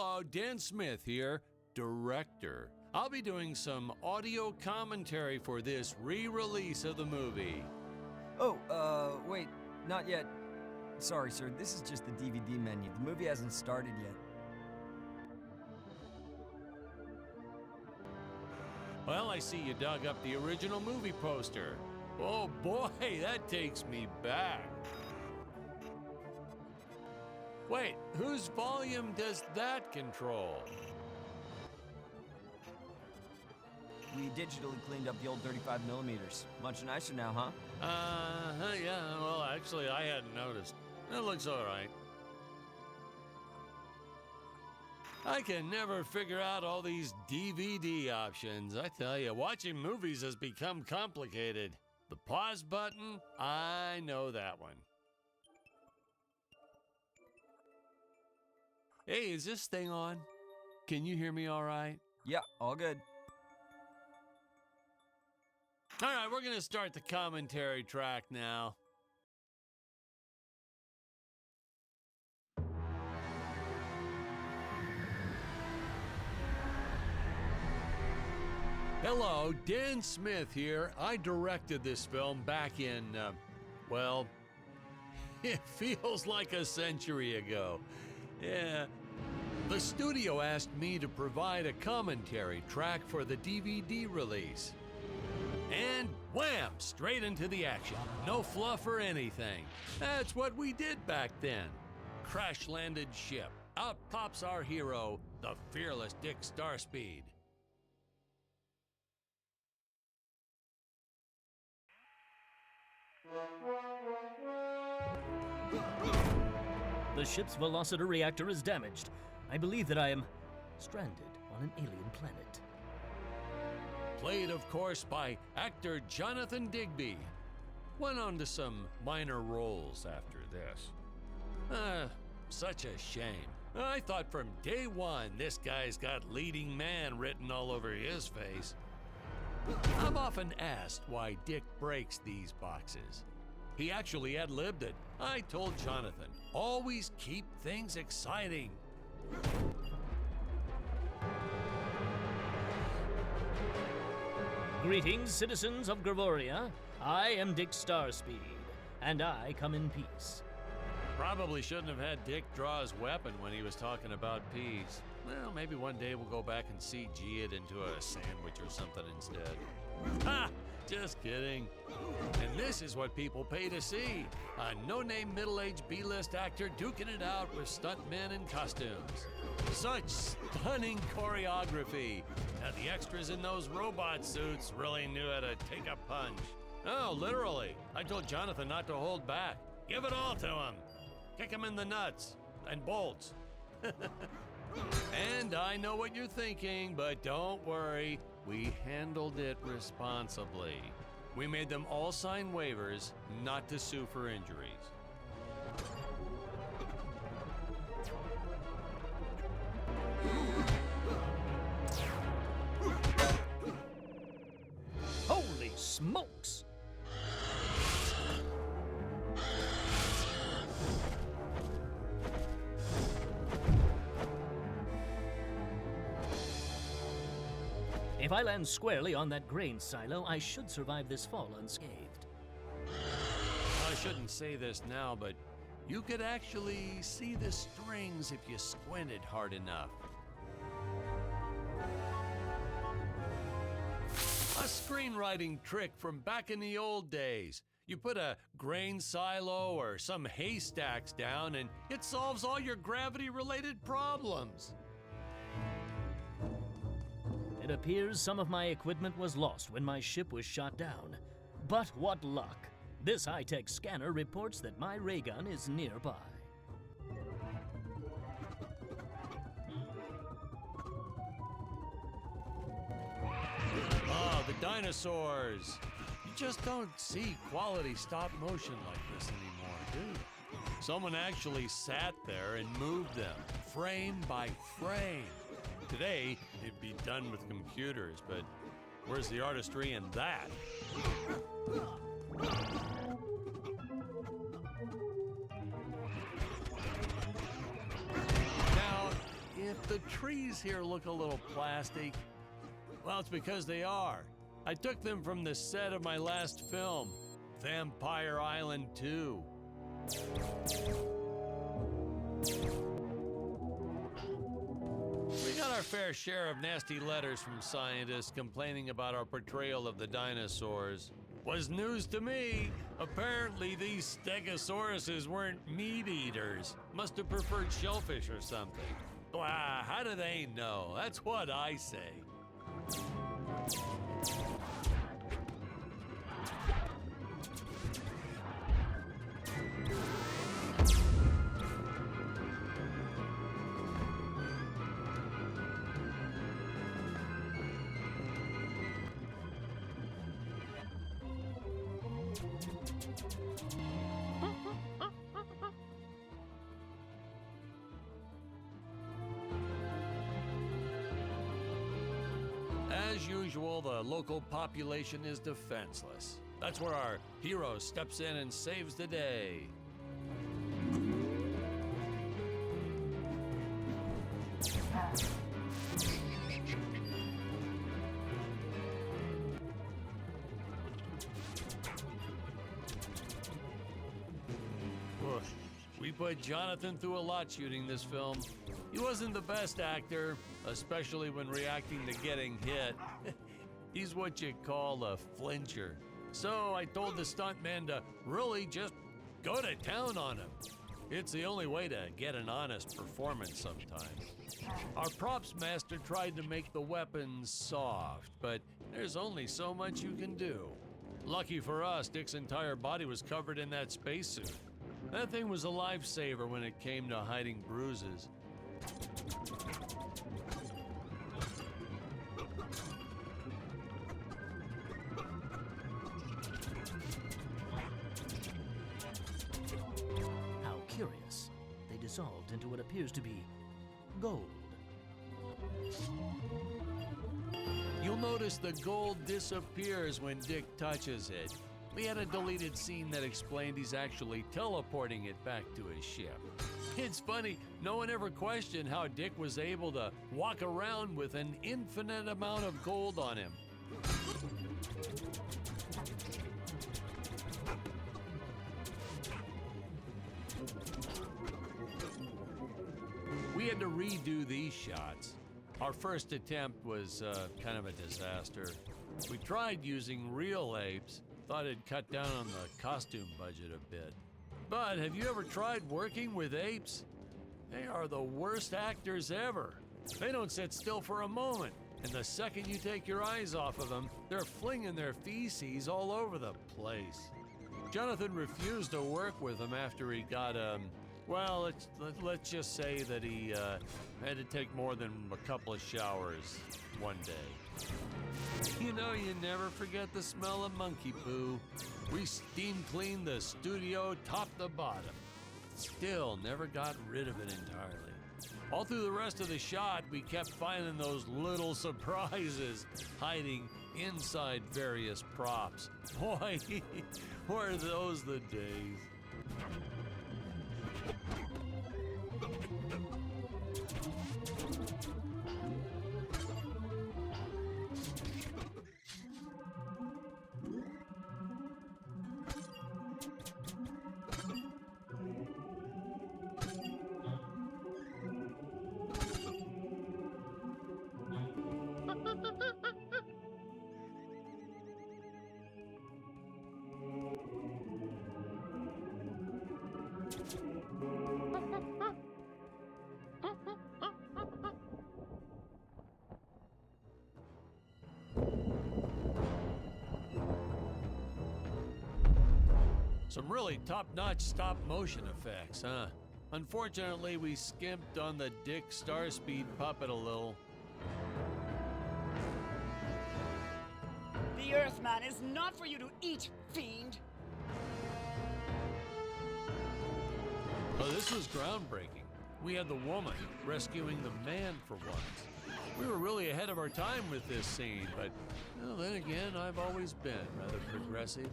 Hello, Dan Smith here, director. I'll be doing some audio commentary for this re-release of the movie. Oh, wait, not yet. Sorry, sir, this is just the DVD menu. The movie hasn't started yet. Well, I see you dug up the original movie poster. Oh boy, that takes me back. Wait, whose volume does that control? We digitally cleaned up the old 35 millimeters. Much nicer now, huh? Yeah, well, actually, I hadn't noticed. It looks all right. I can never figure out all these DVD options. I tell you, watching movies has become complicated. The pause button, I know that one. Hey, is this thing on? Can you hear me all right? Yeah, all good. All right, we're gonna start the commentary track now. Hello, Dan Smith here. I directed this film back in, well, it feels like a century ago. Yeah. The studio asked me to provide a commentary track for the DVD release. And wham! Straight into the action. No fluff or anything. That's what we did back then. Crash-landed ship. Out pops our hero, the fearless Dick Starspeed. The ship's velocity reactor is damaged. I believe that I am stranded on an alien planet. Played, of course, by actor Jonathan Digby. Went on to some minor roles after this. Such a shame. I thought from day one this guy's got leading man written all over his face. I'm often asked why Dick breaks these boxes. He actually ad-libbed it. I told Jonathan, always keep things exciting. Greetings, citizens of Gravoria. I am Dick Starspeed, and I come in peace. Probably shouldn't have had Dick draw his weapon when he was talking about peas. Well, maybe one day we'll go back and CG it into a sandwich or something instead. Ha! Just kidding. And this is what people pay to see. A no-name middle-aged B-list actor duking it out with stuntmen in costumes. Such stunning choreography. Now the extras in those robot suits really knew how to take a punch. Oh, literally. I told Jonathan not to hold back. Give it all to him. Kick him in the nuts and bolts. And I know what you're thinking, but don't worry. We handled it responsibly. We made them all sign waivers not to sue for injuries. Holy smokes! If I land squarely on that grain silo, I should survive this fall unscathed. I shouldn't say this now, but you could actually see the strings if you squinted hard enough. A screenwriting trick from back in the old days. You put a grain silo or some haystacks down and it solves all your gravity-related problems. It appears some of my equipment was lost when my ship was shot down. But what luck! This high-tech scanner reports that my ray gun is nearby. Oh, the dinosaurs! You just don't see quality stop motion like this anymore, do you? Someone actually sat there and moved them, frame by frame. Today, it'd be done with computers, but where's the artistry in that? Now, if the trees here look a little plastic. Well, it's because they are. I took them from the set of my last film, Vampire Island 2. We got our fair share of nasty letters from scientists complaining about our portrayal of the dinosaurs. Was news to me. Apparently these stegosauruses weren't meat eaters. Must have preferred shellfish or something. Wow, how do they know? That's what I say. As usual, the local population is defenseless. That's where our hero steps in and saves the day. We put Jonathan through a lot shooting this film. He wasn't the best actor, especially when reacting to getting hit. He's what you call a flincher. So I told the stuntman to really just go to town on him. It's the only way to get an honest performance sometimes. Our props master tried to make the weapons soft, but there's only so much you can do. Lucky for us, Dick's entire body was covered in that spacesuit. That thing was a lifesaver when it came to hiding bruises. How curious. They dissolved into what appears to be gold. You'll notice the gold disappears when Dick touches it. We had a deleted scene that explained he's actually teleporting it back to his ship. It's funny, no one ever questioned how Dick was able to walk around with an infinite amount of gold on him. We had to redo these shots. Our first attempt was kind of a disaster. We tried using real apes. Thought it'd cut down on the costume budget a bit. But have you ever tried working with apes? They are the worst actors ever. They don't sit still for a moment, and the second you take your eyes off of them, they're flinging their feces all over the place. Jonathan refused to work with them after he got, well, let's just say that he had to take more than a couple of showers one day. You know, you never forget the smell of monkey poo. We steam cleaned the studio top to bottom. Still never got rid of it entirely. All through the rest of the shot, we kept finding those little surprises hiding inside various props. Boy, were those the days. Some really top-notch stop-motion effects, huh? Unfortunately, we skimped on the Dick Starspeed puppet a little. The Earthman is not for you to eat, fiend! Oh, this was groundbreaking. We had the woman rescuing the man for once. We were really ahead of our time with this scene, but well, then again, I've always been rather progressive.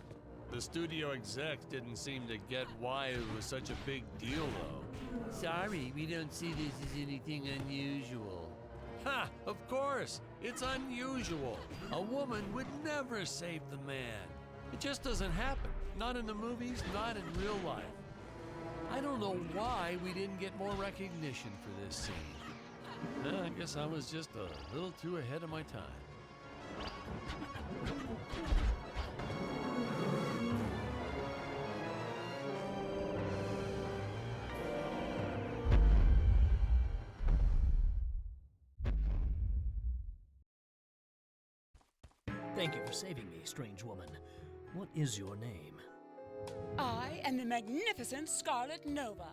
The studio execs didn't seem to get why it was such a big deal, though. Sorry, we don't see this as anything unusual. Ha! Of course! It's unusual. A woman would never save the man. It just doesn't happen. Not in the movies, not in real life. I don't know why we didn't get more recognition for this scene. I guess I was just a little too ahead of my time. Thank you for saving me, strange woman. What is your name? I am the magnificent Scarlet Nova.